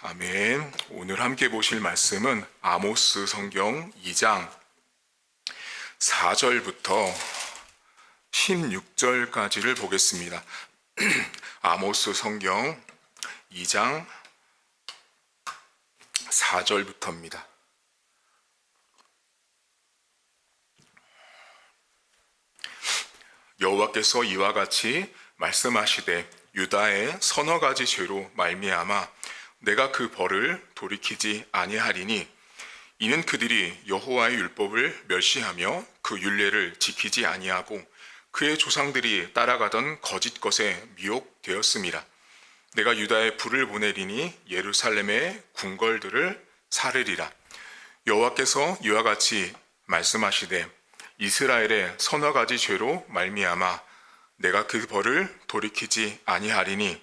아멘. 오늘 함께 보실 말씀은 아모스 성경 2장 4절부터 16절까지를 보겠습니다. 아모스 성경 2장 4절부터입니다. 여호와께서 이와 같이 말씀하시되 유다의 서너 가지 죄로 말미암아 내가 그 벌을 돌이키지 아니하리니 이는 그들이 여호와의 율법을 멸시하며 그 율례를 지키지 아니하고 그의 조상들이 따라가던 거짓 것에 미혹되었음이라. 내가 유다에 불을 보내리니 예루살렘의 궁궐들을 사르리라. 여호와께서 이와 같이 말씀하시되 이스라엘의 서너 가지 죄로 말미암아 내가 그 벌을 돌이키지 아니하리니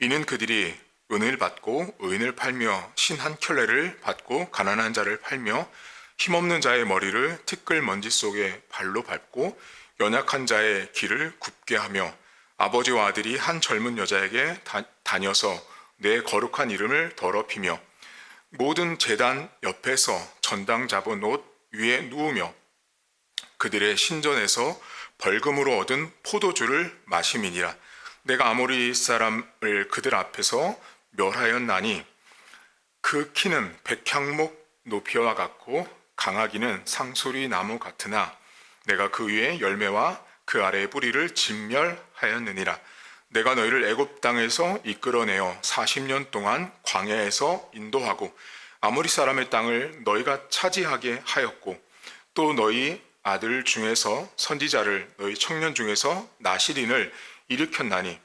이는 그들이 은을 받고 의인을 팔며 신 한 켤레를 받고 가난한 자를 팔며 힘없는 자의 머리를 티끌 먼지 속에 발로 밟고 연약한 자의 길을 굽게 하며 아버지와 아들이 한 젊은 여자에게 다녀서 내 거룩한 이름을 더럽히며 모든 제단 옆에서 전당 잡은 옷 위에 누우며 그들의 신전에서 벌금으로 얻은 포도주를 마심이니라. 내가 아모리 사람을 그들 앞에서 멸하였나니 그 키는 백향목 높이와 같고 강하기는 상수리 나무 같으나 내가 그 위에 열매와 그 아래의 뿌리를 진멸하였느니라. 내가 너희를 애굽 땅에서 이끌어내어 40년 동안 광야에서 인도하고 아모리 사람의 땅을 너희가 차지하게 하였고 또 너희 아들 중에서 선지자를 너희 청년 중에서 나실인을 일으켰나니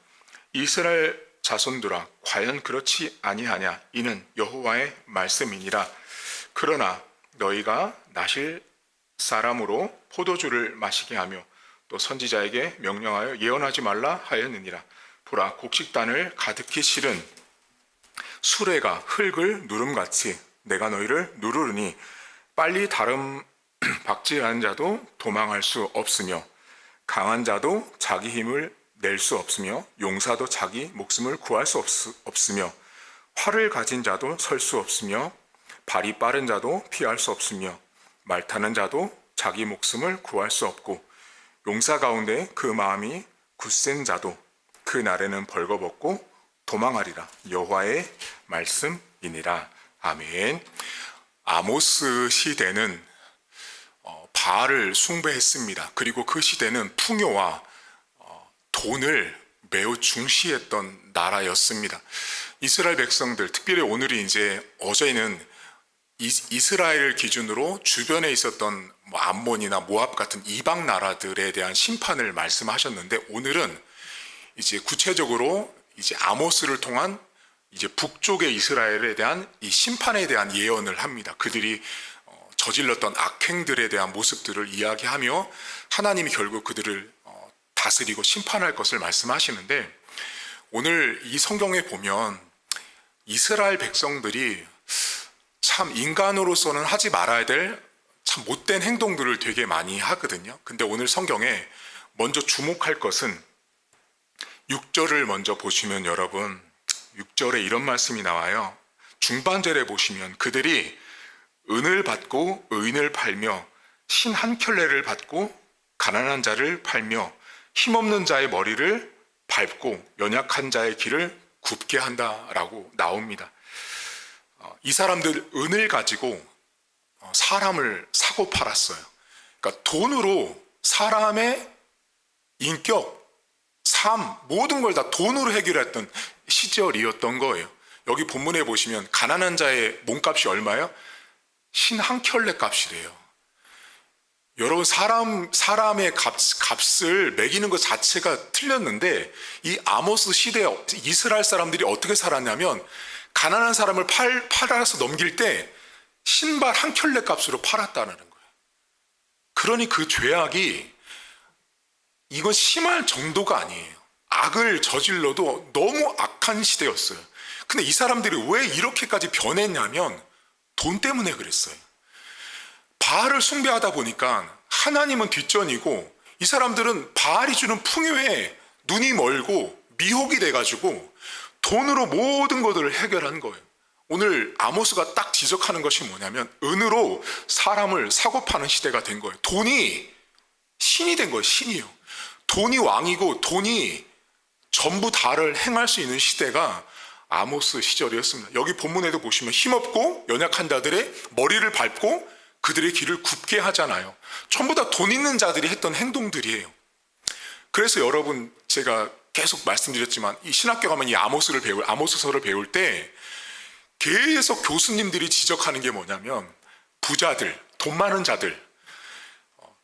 이스라엘 자손들아 과연 그렇지 아니하냐. 이는 여호와의 말씀이니라. 그러나 너희가 나실 사람으로 포도주를 마시게 하며 또 선지자에게 명령하여 예언하지 말라 하였느니라. 보라, 곡식단을 가득히 실은 수레가 흙을 누름같이 내가 너희를 누르르니 빨리 다름 박질하는 자도 도망할 수 없으며 강한 자도 자기 힘을 낼 수 없으며 용사도 자기 목숨을 구할 수 없으며 활을 가진 자도 설 수 없으며 발이 빠른 자도 피할 수 없으며 말 타는 자도 자기 목숨을 구할 수 없고 용사 가운데 그 마음이 굳센 자도 그 날에는 벌거벗고 도망하리라. 여호와의 말씀이니라. 아멘. 아모스 시대는 바알을 숭배했습니다. 그리고 그 시대는 풍요와 돈을 매우 중시했던 나라였습니다. 이스라엘 백성들, 특별히 오늘이 어제는 이스라엘을 기준으로 주변에 있었던 암몬이나 모압 같은 이방 나라들에 대한 심판을 말씀하셨는데 오늘은 구체적으로 아모스를 통한 북쪽의 이스라엘에 대한 이 심판에 대한 예언을 합니다. 그들이 저질렀던 악행들에 대한 모습들을 이야기하며 하나님이 결국 그들을 다스리고 심판할 것을 말씀하시는데 오늘 이 성경에 보면 이스라엘 백성들이 참 인간으로서는 하지 말아야 될 참 못된 행동들을 되게 많이 하거든요. 근데 오늘 성경에 먼저 주목할 것은 6절을 먼저 보시면 여러분 6절에 이런 말씀이 나와요. 중반절에 보시면 그들이 은을 받고 의인을 팔며 신 한 켤레를 받고 가난한 자를 팔며 힘없는 자의 머리를 밟고 연약한 자의 길을 굽게 한다라고 나옵니다. 이 사람들 은을 가지고 사람을 사고 팔았어요. 그러니까 돈으로 사람의 인격, 삶, 모든 걸 다 돈으로 해결했던 시절이었던 거예요. 여기 본문에 보시면 가난한 자의 몸값이 얼마예요? 신 한 켤레 값이래요. 여러분 사람의 값을 매기는 것 자체가 틀렸는데 이 아모스 시대 이스라엘 사람들이 어떻게 살았냐면 가난한 사람을 팔아서 넘길 때 신발 한 켤레 값으로 팔았다는 거예요. 그러니 그 죄악이 이건 심할 정도가 아니에요. 악을 저질러도 너무 악한 시대였어요. 근데 이 사람들이 왜 이렇게까지 변했냐면 돈 때문에 그랬어요. 바알을 숭배하다 보니까 하나님은 뒷전이고 이 사람들은 바알이 주는 풍요에 눈이 멀고 미혹이 돼가지고 돈으로 모든 것들을 해결한 거예요. 오늘 아모스가 딱 지적하는 것이 뭐냐면 은으로 사람을 사고 파는 시대가 된 거예요. 돈이 신이 된 거예요. 신이요. 돈이 왕이고 돈이 전부 다를 행할 수 있는 시대가 아모스 시절이었습니다. 여기 본문에도 보시면 힘없고 연약한 자들의 머리를 밟고 그들의 길을 굽게 하잖아요. 전부 다 돈 있는 자들이 했던 행동들이에요. 그래서 여러분, 제가 계속 말씀드렸지만 이 신학교 가면 이 아모스서를 배울 때 계속 교수님들이 지적하는 게 뭐냐면 부자들, 돈 많은 자들,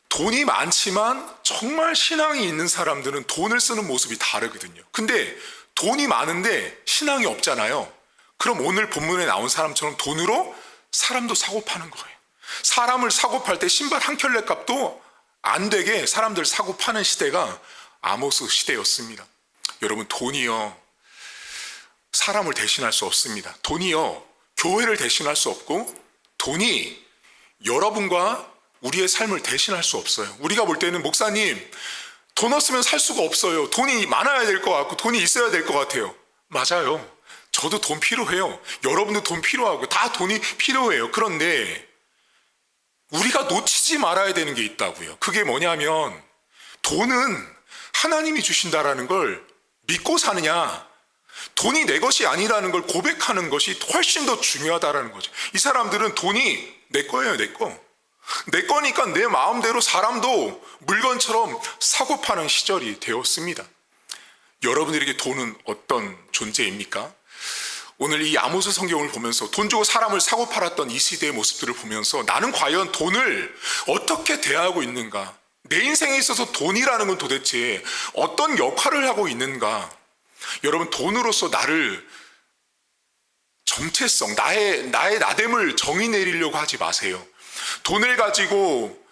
돈이 많지만 정말 신앙이 있는 사람들은 돈을 쓰는 모습이 다르거든요. 근데 돈이 많은데 신앙이 없잖아요. 그럼 오늘 본문에 나온 사람처럼 돈으로 사람도 사고 파는 거예요. 사람을 사고 팔 때 신발 한 켤레 값도 안 되게 사람들 사고 파는 시대가 아모스 시대였습니다. 여러분, 돈이요, 사람을 대신할 수 없습니다. 돈이요, 교회를 대신할 수 없고 돈이 여러분과 우리의 삶을 대신할 수 없어요. 우리가 볼 때는 목사님, 돈 없으면 살 수가 없어요. 돈이 많아야 될 것 같고 돈이 있어야 될 것 같아요. 맞아요. 저도 돈 필요해요. 여러분도 돈 필요하고 다 돈이 필요해요. 그런데 우리가 놓치지 말아야 되는 게 있다고요. 그게 뭐냐면 돈은 하나님이 주신다라는 걸 믿고 사느냐, 돈이 내 것이 아니라는 걸 고백하는 것이 훨씬 더 중요하다라는 거죠. 이 사람들은 돈이 내 거예요. 내 거. 내 거니까 내 마음대로 사람도 물건처럼 사고 파는 시절이 되었습니다. 여러분들에게 돈은 어떤 존재입니까? 오늘 이 아모스 성경을 보면서 돈 주고 사람을 사고 팔았던 이 시대의 모습들을 보면서 나는 과연 돈을 어떻게 대하고 있는가? 내 인생에 있어서 돈이라는 건 도대체 어떤 역할을 하고 있는가? 여러분, 돈으로서 나를 정체성, 나의 나됨을 정의 내리려고 하지 마세요. 돈을 가지고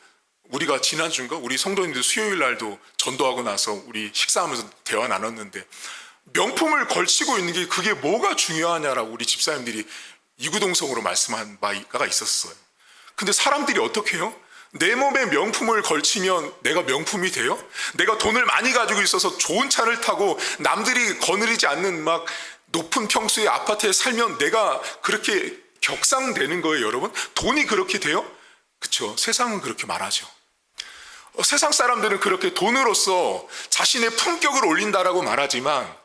우리가 지난주인가 우리 성도님들 수요일 날도 전도하고 나서 우리 식사하면서 대화 나눴는데 명품을 걸치고 있는 게 그게 뭐가 중요하냐라고 우리 집사님들이 이구동성으로 말씀한 바가 있었어요. 근데 사람들이 어떻게 해요? 내 몸에 명품을 걸치면 내가 명품이 돼요? 내가 돈을 많이 가지고 있어서 좋은 차를 타고 남들이 거느리지 않는 막 높은 평수의 아파트에 살면 내가 그렇게 격상되는 거예요, 여러분? 돈이 그렇게 돼요? 그렇죠. 세상은 그렇게 말하죠. 세상 사람들은 그렇게 돈으로서 자신의 품격을 올린다라고 말하지만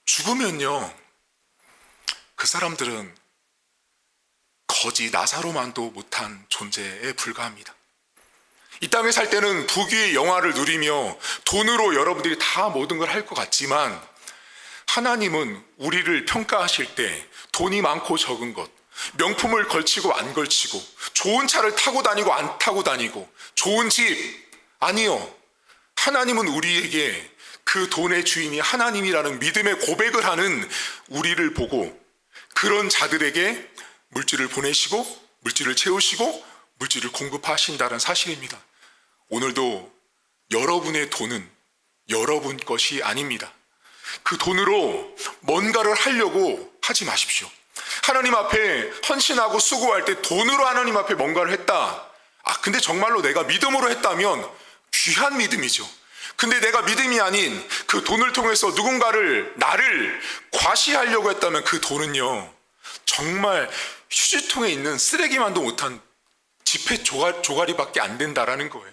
죽으면요, 그 사람들은 거지 나사로만도 못한 존재에 불과합니다. 이 땅에 살 때는 부귀의 영화를 누리며 돈으로 여러분들이 다 모든 걸 할 것 같지만 하나님은 우리를 평가하실 때 돈이 많고 적은 것, 명품을 걸치고 안 걸치고, 좋은 차를 타고 다니고 안 타고 다니고, 좋은 집, 아니요. 하나님은 우리에게 그 돈의 주인이 하나님이라는 믿음의 고백을 하는 우리를 보고 그런 자들에게 물질을 보내시고 물질을 채우시고 물질을 공급하신다는 사실입니다. 오늘도 여러분의 돈은 여러분 것이 아닙니다. 그 돈으로 뭔가를 하려고 하지 마십시오. 하나님 앞에 헌신하고 수고할 때 돈으로 하나님 앞에 뭔가를 했다. 근데 정말로 내가 믿음으로 했다면 귀한 믿음이죠. 근데 내가 믿음이 아닌 그 돈을 통해서 나를 과시하려고 했다면 그 돈은요, 정말 휴지통에 있는 쓰레기만도 못한 지폐 조가리밖에 안 된다라는 거예요.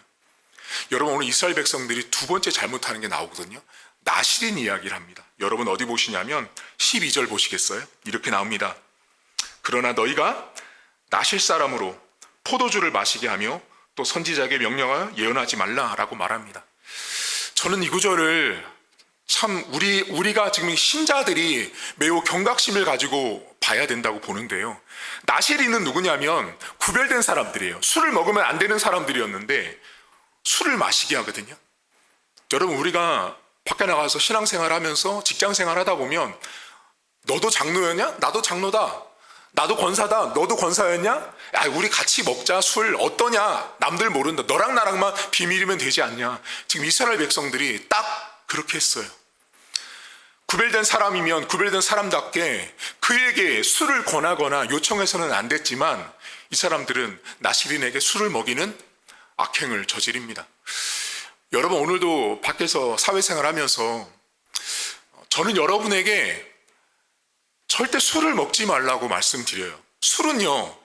여러분, 오늘 이스라엘 백성들이 두 번째 잘못하는 게 나오거든요. 나실인 이야기를 합니다. 여러분 어디 보시냐면 12절 보시겠어요? 이렇게 나옵니다. 그러나 너희가 나실 사람으로 포도주를 마시게 하며 또 선지자에게 명령하여 예언하지 말라라고 말합니다. 저는 이 구절을 참 우리가 지금 신자들이 매우 경각심을 가지고 봐야 된다고 보는데요. 나실인은 누구냐면 구별된 사람들이에요. 술을 먹으면 안 되는 사람들이었는데 술을 마시게 하거든요. 여러분, 우리가 밖에 나가서 신앙생활 하면서 직장생활 하다 보면 너도 장로였냐? 나도 장로다. 나도 권사다. 너도 권사였냐? 야, 우리 같이 먹자. 술 어떠냐? 남들 모른다. 너랑 나랑만 비밀이면 되지 않냐? 지금 이스라엘 백성들이 딱 그렇게 했어요. 구별된 사람이면 구별된 사람답게 그에게 술을 권하거나 요청해서는 안 됐지만 이 사람들은 나실인에게 술을 먹이는 악행을 저지릅니다. 여러분, 오늘도 밖에서 사회생활 하면서 저는 여러분에게 절대 술을 먹지 말라고 말씀드려요. 술은요,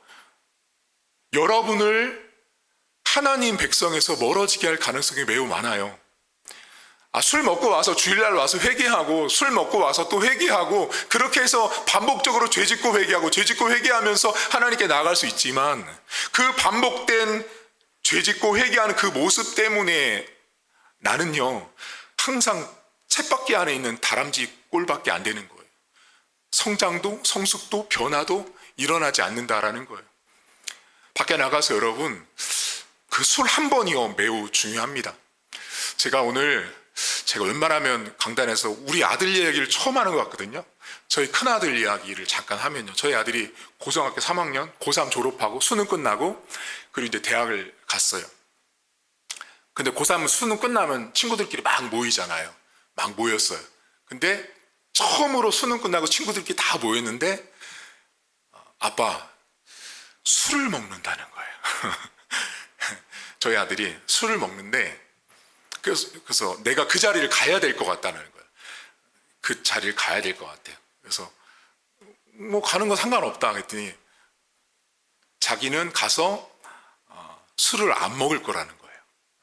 여러분을 하나님 백성에서 멀어지게 할 가능성이 매우 많아요. 술 먹고 와서 주일날 와서 회개하고, 술 먹고 와서 또 회개하고, 그렇게 해서 반복적으로 죄짓고 회개하고 죄짓고 회개하면서 하나님께 나아갈 수 있지만, 그 반복된 죄짓고 회개하는 그 모습 때문에 나는요, 항상 쳇바퀴 안에 있는 다람쥐 꼴밖에 안 되는 거예요. 성장도 성숙도 변화도 일어나지 않는다라는 거예요. 밖에 나가서 여러분, 그 술 한 번이요, 매우 중요합니다. 제가 웬만하면 강단에서 우리 아들 이야기를 처음 하는 것 같거든요. 저희 큰아들 이야기를 잠깐 하면요, 저희 아들이 고등학교 3학년 고3 졸업하고 수능 끝나고 그리고 이제 대학을 갔어요. 근데 고3 수능 끝나면 친구들끼리 막 모이잖아요. 막 모였어요. 근데 처음으로 수능 끝나고 친구들끼리 다 모였는데, 아빠, 술을 먹는다는 거예요. 저희 아들이 술을 먹는데, 그래서 내가 그 자리를 가야 될 것 같다는 거예요. 그 자리를 가야 될 것 같아요. 그래서 뭐 가는 건 상관없다 했더니 자기는 가서 술을 안 먹을 거라는 거예요.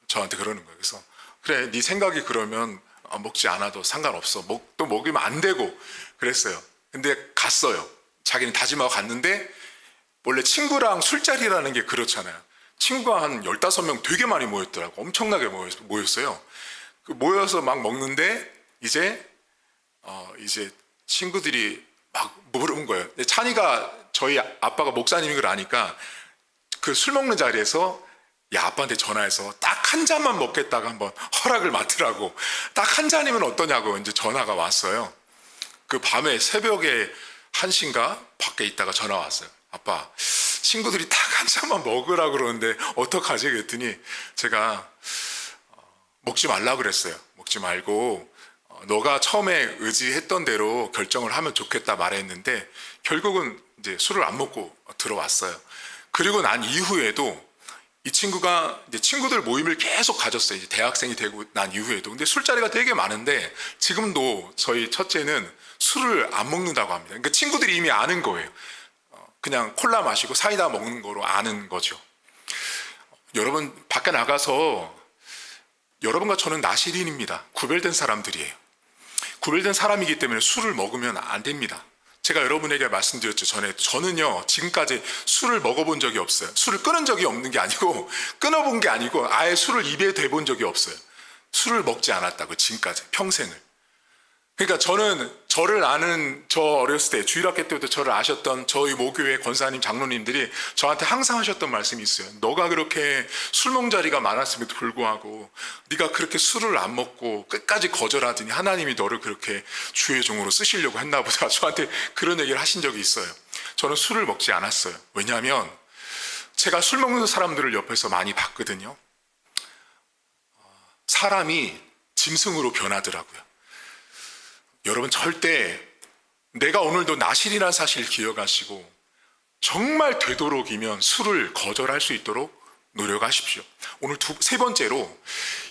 저한테 그러는 거예요. 그래서 그래, 네 생각이 그러면 먹지 않아도 상관없어. 또 먹이면 안 되고 그랬어요. 근데 갔어요. 자기는 다짐하고 갔는데, 원래 친구랑 술자리라는 게 그렇잖아요. 친구가 한 15명 되게 많이 모였더라고. 엄청나게 모였어요. 모여서 막 먹는데 이제 친구들이 막 물어본 거예요. 찬이가, 저희 아빠가 목사님인 걸 아니까 그 술 먹는 자리에서, 야, 아빠한테 전화해서 딱 한 잔만 먹겠다고 한번 허락을 맡으라고. 딱 한 잔이면 어떠냐고 이제 전화가 왔어요. 그 밤에 새벽에 1시인가 밖에 있다가 전화 왔어요. 아빠, 친구들이 딱 한 잔만 먹으라고 그러는데 어떡하지? 그랬더니 제가 먹지 말라고 그랬어요. 먹지 말고 너가 처음에 의지했던 대로 결정을 하면 좋겠다 말했는데, 결국은 이제 술을 안 먹고 들어왔어요. 그리고 난 이후에도 이 친구가 이제 친구들 모임을 계속 가졌어요. 이제 대학생이 되고 난 이후에도. 근데 술자리가 되게 많은데 지금도 저희 첫째는 술을 안 먹는다고 합니다. 그러니까 친구들이 이미 아는 거예요. 그냥 콜라 마시고 사이다 먹는 거로 아는 거죠. 여러분, 밖에 나가서 여러분과 저는 나시린입니다. 구별된 사람들이에요. 구별된 사람이기 때문에 술을 먹으면 안 됩니다. 제가 여러분에게 말씀드렸죠, 전에. 저는요, 지금까지 술을 먹어본 적이 없어요. 술을 끊은 적이 없는 게 아니고, 끊어본 게 아니고, 아예 술을 입에 대본 적이 없어요. 술을 먹지 않았다고, 지금까지, 평생을. 그러니까 저를 아는, 저 어렸을 때, 주일학교 때부터 저를 아셨던 저희 모교회 권사님, 장로님들이 저한테 항상 하셨던 말씀이 있어요. 너가 그렇게 술 먹는 자리가 많았음에도 불구하고 네가 그렇게 술을 안 먹고 끝까지 거절하더니 하나님이 너를 그렇게 주의 종으로 쓰시려고 했나 보다. 저한테 그런 얘기를 하신 적이 있어요. 저는 술을 먹지 않았어요. 왜냐하면 제가 술 먹는 사람들을 옆에서 많이 봤거든요. 사람이 짐승으로 변하더라고요. 여러분, 절대 내가 오늘도 나실이라는 사실을 기억하시고 정말 되도록이면 술을 거절할 수 있도록 노력하십시오. 오늘 세 번째로,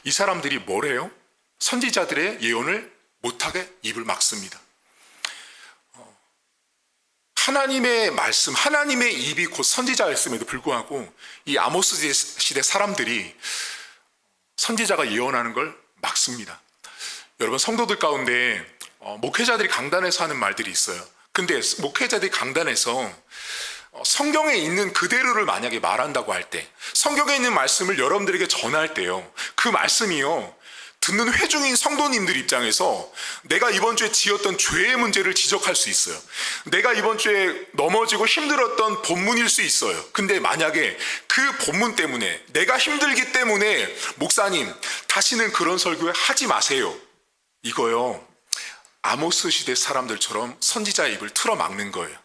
이 사람들이 뭐래요? 선지자들의 예언을 못하게 입을 막습니다. 하나님의 말씀, 하나님의 입이 곧 선지자였음에도 불구하고 이 아모스 시대 사람들이 선지자가 예언하는 걸 막습니다. 여러분, 성도들 가운데 목회자들이 강단에서 하는 말들이 있어요. 근데 목회자들이 강단에서 성경에 있는 그대로를 만약에 말한다고 할 때, 성경에 있는 말씀을 여러분들에게 전할 때요, 그 말씀이요, 듣는 회중인 성도님들 입장에서 내가 이번 주에 지었던 죄의 문제를 지적할 수 있어요. 내가 이번 주에 넘어지고 힘들었던 본문일 수 있어요. 근데 만약에 그 본문 때문에, 내가 힘들기 때문에 목사님 다시는 그런 설교 하지 마세요, 이거요, 아모스 시대 사람들처럼 선지자의 입을 틀어 막는 거예요.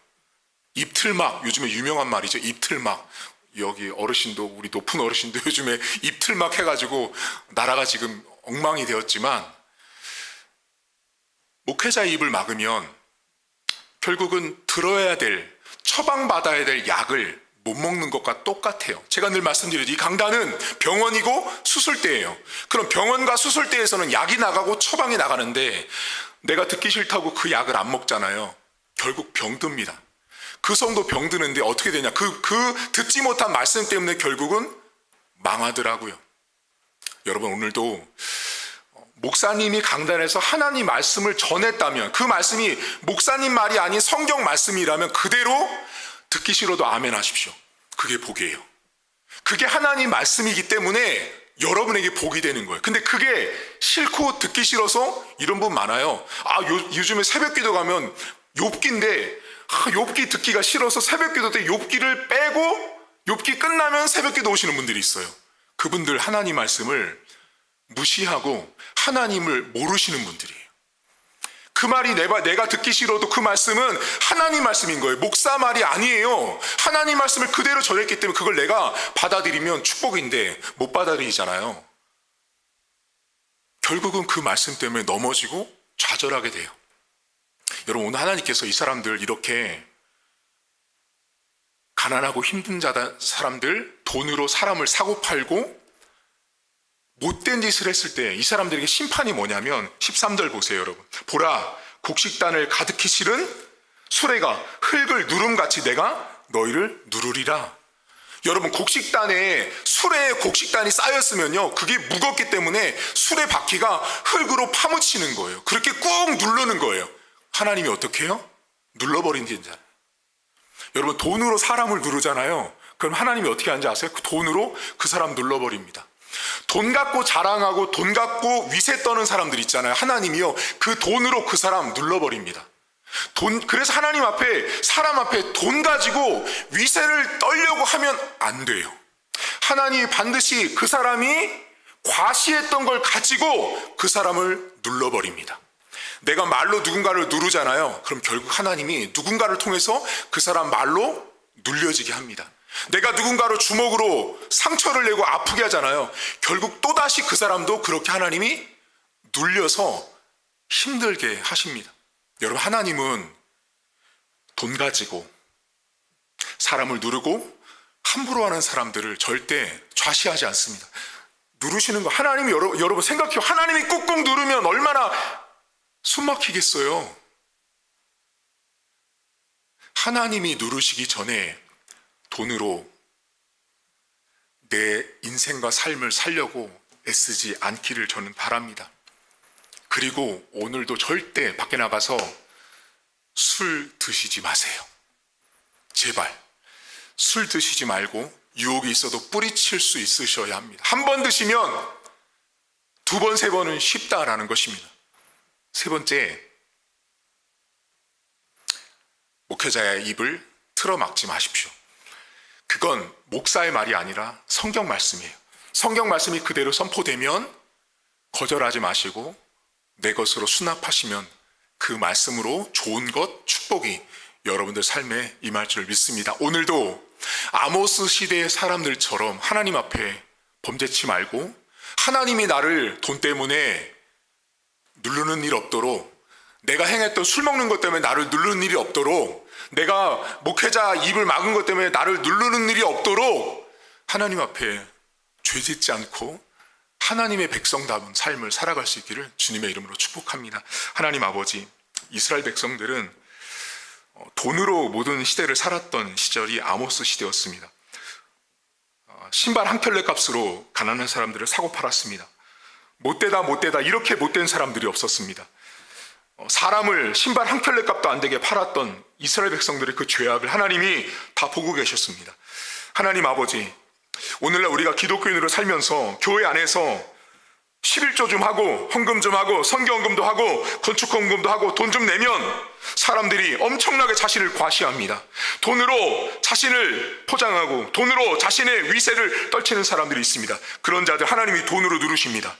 입틀막, 요즘에 유명한 말이죠. 입틀막. 여기 어르신도, 우리 높은 어르신도 요즘에 입틀막 해가지고 나라가 지금 엉망이 되었지만, 목회자의 입을 막으면 결국은 들어야 될, 처방받아야 될 약을 못 먹는 것과 똑같아요. 제가 늘 말씀드리죠. 이 강단은 병원이고 수술대예요. 그럼 병원과 수술대에서는 약이 나가고 처방이 나가는데 내가 듣기 싫다고 그 약을 안 먹잖아요. 결국 병듭니다. 그 성도 병드는데 어떻게 되냐? 그 듣지 못한 말씀 때문에 결국은 망하더라고요. 여러분, 오늘도 목사님이 강단에서 하나님 말씀을 전했다면, 그 말씀이 목사님 말이 아닌 성경 말씀이라면 그대로 듣기 싫어도 아멘 하십시오. 그게 복이에요. 그게 하나님 말씀이기 때문에 여러분에게 복이 되는 거예요. 근데 그게 싫고 듣기 싫어서 이런 분 많아요. 요즘에 새벽기도 가면 욥기인데 욥기 듣기가 싫어서 새벽기도 때 욥기를 빼고 욥기 끝나면 새벽기도 오시는 분들이 있어요. 그분들 하나님 말씀을 무시하고 하나님을 모르시는 분들이에요. 그 말이 내가 듣기 싫어도 그 말씀은 하나님 말씀인 거예요. 목사 말이 아니에요. 하나님 말씀을 그대로 전했기 때문에 그걸 내가 받아들이면 축복인데 못 받아들이잖아요. 결국은 그 말씀 때문에 넘어지고 좌절하게 돼요. 여러분, 오늘 하나님께서 이 사람들, 이렇게 가난하고 힘든 사람들, 돈으로 사람을 사고 팔고 못된 짓을 했을 때 이 사람들에게 심판이 뭐냐면 13절 보세요. 여러분, 보라, 곡식단을 가득히 실은 수레가 흙을 누름같이 내가 너희를 누르리라. 여러분, 곡식단에 수레에 곡식단이 쌓였으면요, 그게 무겁기 때문에 수레 바퀴가 흙으로 파묻히는 거예요. 그렇게 꾹 누르는 거예요. 하나님이 어떻게 해요? 눌러버린다잖아요. 여러분, 돈으로 사람을 누르잖아요. 그럼 하나님이 어떻게 하는지 아세요? 그 돈으로 그 사람 눌러버립니다. 돈 갖고 자랑하고 돈 갖고 위세 떠는 사람들 있잖아요. 하나님이요, 그 돈으로 그 사람 눌러버립니다. 그래서 하나님 앞에, 사람 앞에 돈 가지고 위세를 떨려고 하면 안 돼요. 하나님이 반드시 그 사람이 과시했던 걸 가지고 그 사람을 눌러버립니다. 내가 말로 누군가를 누르잖아요. 그럼 결국 하나님이 누군가를 통해서 그 사람 말로 눌려지게 합니다. 내가 누군가로 주먹으로 상처를 내고 아프게 하잖아요. 결국 또다시 그 사람도 그렇게 하나님이 눌려서 힘들게 하십니다. 여러분, 하나님은 돈 가지고 사람을 누르고 함부로 하는 사람들을 절대 좌시하지 않습니다. 누르시는 거, 하나님이 여러분 생각해요. 하나님이 꾹꾹 누르면 얼마나 숨 막히겠어요. 하나님이 누르시기 전에 돈으로 내 인생과 삶을 살려고 애쓰지 않기를 저는 바랍니다. 그리고 오늘도 절대 밖에 나가서 술 드시지 마세요. 제발 술 드시지 말고, 유혹이 있어도 뿌리칠 수 있으셔야 합니다. 한 번 드시면 두 번, 세 번은 쉽다라는 것입니다. 세 번째, 목회자의 입을 틀어막지 마십시오. 그건 목사의 말이 아니라 성경 말씀이에요. 성경 말씀이 그대로 선포되면 거절하지 마시고 내 것으로 수납하시면 그 말씀으로 좋은 것, 축복이 여러분들 삶에 임할 줄 믿습니다. 오늘도 아모스 시대의 사람들처럼 하나님 앞에 범죄치 말고, 하나님이 나를 돈 때문에 누르는 일 없도록, 내가 행했던 술 먹는 것 때문에 나를 누르는 일이 없도록, 내가 목회자 입을 막은 것 때문에 나를 누르는 일이 없도록 하나님 앞에 죄짓지 않고 하나님의 백성다운 삶을 살아갈 수 있기를 주님의 이름으로 축복합니다. 하나님 아버지, 이스라엘 백성들은 돈으로 모든 시대를 살았던 시절이 아모스 시대였습니다. 신발 한 켤레 값으로 가난한 사람들을 사고 팔았습니다. 못되다 이렇게 못된 사람들이 없었습니다. 사람을 신발 한 켤레 값도 안 되게 팔았던 이스라엘 백성들의 그 죄악을 하나님이 다 보고 계셨습니다. 하나님 아버지, 오늘날 우리가 기독교인으로 살면서 교회 안에서 11조 좀 하고 헌금 좀 하고 선교헌금도 하고 건축헌금도 하고 돈 좀 내면 사람들이 엄청나게 자신을 과시합니다. 돈으로 자신을 포장하고 돈으로 자신의 위세를 떨치는 사람들이 있습니다. 그런 자들 하나님이 돈으로 누르십니다.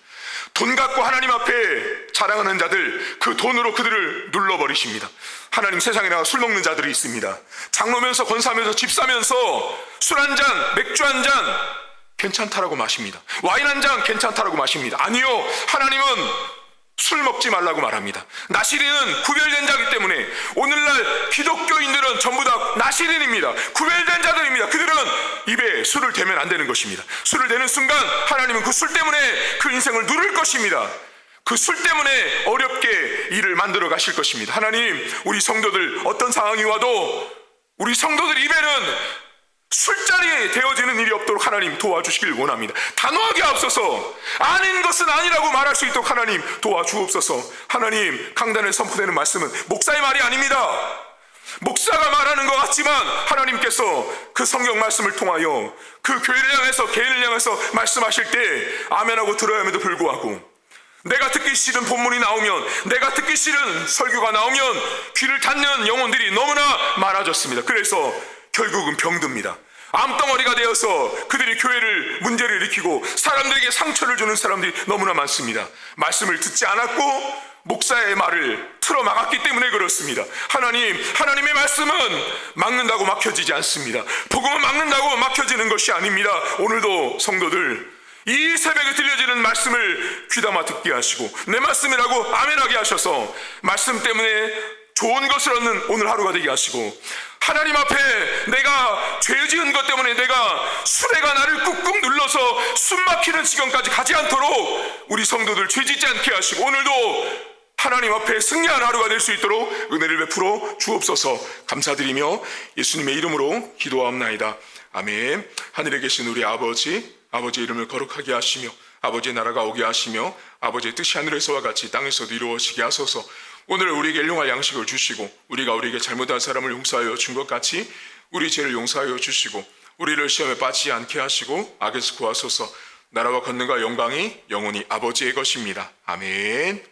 돈 갖고 하나님 앞에 자랑하는 자들, 그 돈으로 그들을 눌러버리십니다. 하나님, 세상에 나가 술 먹는 자들이 있습니다. 장로면서 권사면서 집 사면서 술 한 잔, 맥주 한 잔 괜찮다라고 마십니다. 와인 한 잔 괜찮다라고 마십니다. 아니요, 하나님은 술 먹지 말라고 말합니다. 나시린은 구별된 자이기 때문에 오늘날 기독교인들은 전부 다 나시린입니다. 구별된 자들입니다. 그들은 입에 술을 대면 안 되는 것입니다. 술을 대는 순간 하나님은 그 술 때문에 그 인생을 누를 것입니다. 그 술 때문에 어렵게 일을 만들어 가실 것입니다. 하나님, 우리 성도들 어떤 상황이 와도 우리 성도들 입에는 술잔이 되어지는 일이 없도록 하나님 도와주시길 원합니다. 단호하게 앞서서 아닌 것은 아니라고 말할 수 있도록 하나님 도와주옵소서. 하나님, 강단에 선포되는 말씀은 목사의 말이 아닙니다. 목사가 말하는 것 같지만 하나님께서 그 성경 말씀을 통하여 그 교회를 향해서, 개인을 향해서 말씀하실 때 아멘하고 들어야 함에도 불구하고 내가 듣기 싫은 본문이 나오면, 내가 듣기 싫은 설교가 나오면 귀를 닫는 영혼들이 너무나 많아졌습니다. 그래서 결국은 병듭니다. 암덩어리가 되어서 그들이 교회를 문제를 일으키고 사람들에게 상처를 주는 사람들이 너무나 많습니다. 말씀을 듣지 않았고 목사의 말을 틀어막았기 때문에 그렇습니다. 하나님의 말씀은 막는다고 막혀지지 않습니다. 복음은 막는다고 막혀지는 것이 아닙니다. 오늘도 성도들, 이 새벽에 들려지는 말씀을 귀담아 듣게 하시고 내 말씀이라고 아멘하게 하셔서 말씀 때문에 좋은 것을 얻는 오늘 하루가 되게 하시고, 하나님 앞에 내가 죄 지은 것 때문에 내가 수레가 나를 꾹꾹 눌러서 숨 막히는 지경까지 가지 않도록 우리 성도들 죄 짓지 않게 하시고, 오늘도 하나님 앞에 승리한 하루가 될 수 있도록 은혜를 베풀어 주옵소서. 감사드리며 예수님의 이름으로 기도하옵나이다. 아멘. 하늘에 계신 우리 아버지, 아버지의 이름을 거룩하게 하시며 아버지의 나라가 오게 하시며 아버지의 뜻이 하늘에서와 같이 땅에서도 이루어지게 하소서. 오늘 우리에게 일용할 양식을 주시고 우리가 우리에게 잘못한 사람을 용서하여 준 것 같이 우리 죄를 용서하여 주시고 우리를 시험에 빠지지 않게 하시고 악에서 구하소서. 나라와 권능과 영광이 영원히 아버지의 것입니다. 아멘.